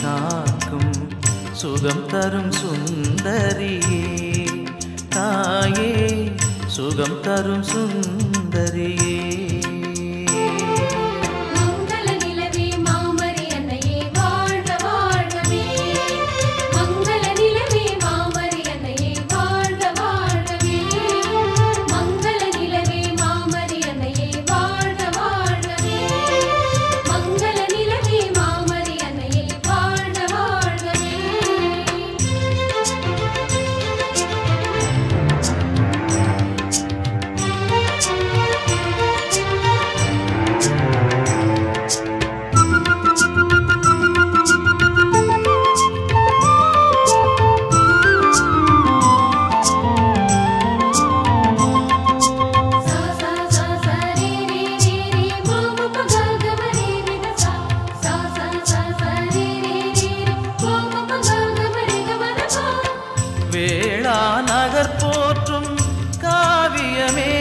காக்கும் சுகம் தரும் சுந்தரியே தாயே சுகம் தரும் சுந்தரியே. நகர் போற்றும் காவியமே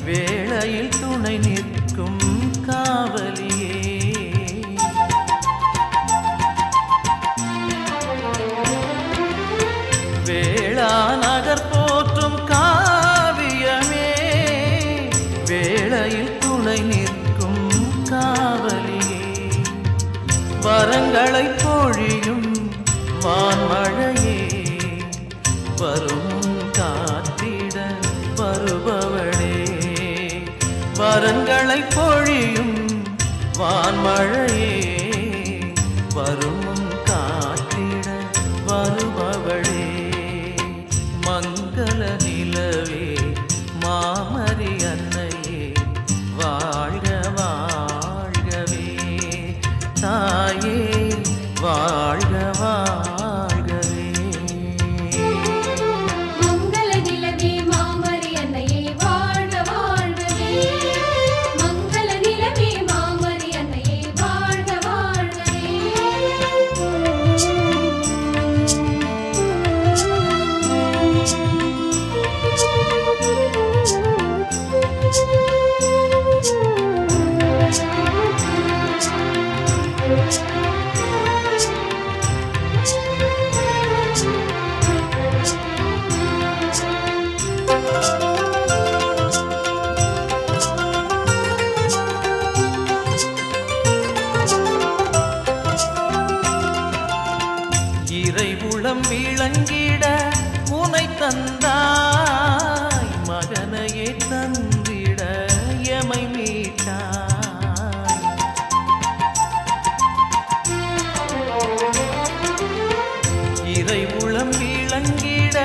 வேளையில் துணை நிற்கும் காவலியே. வேளா நகர் போற்றும் காவியமே வேளையில் துணை நிற்கும் காவலியே. வரங்களை பொழியும் வான்மழையே வரும் காத்திட வருபவளே. வரங்களை பொழியும் வான்மழையே வரும் காத்திட வருபவளே. மங்கள நிலவே மாமரி அன்னையே வாழ்க வாழ்கவே தாயே வாழ்க வாழ்கவே. இறைவுளம் விளங்கிட உனை தந்தாய் மகனையே தந்திட எமை மீட்டாய். இறைவுளம் விளங்கிட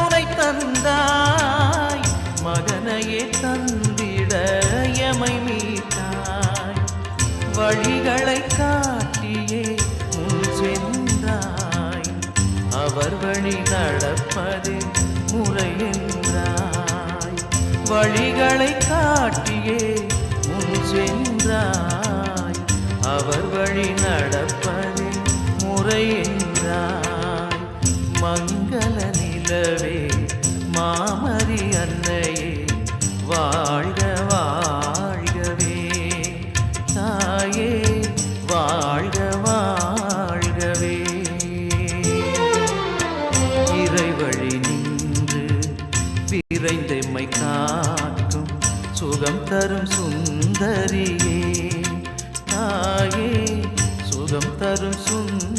உனை தந்தாய் மகனையே தந்திட எமை மீட்டாய். வழிகளை காட்டியே முன் சென்றாய் அவர் வழி நடப்பது முறை என்றாய். வழிகளை காட்டியே முன் சென்றாய் அவர் வழி நடப்பது முறை என்றாய். மங்கள நிலவே மாமரி அன்னையே வாழ்க வாழ்கவே தாயே வாழ்க வாழ்கவே. இறைவழி நின்று விரைந்தெம்மை காக்கும் சுகம் தரும் சுந்தரியே தாயே சுகம் தரும் சுந்தரியே.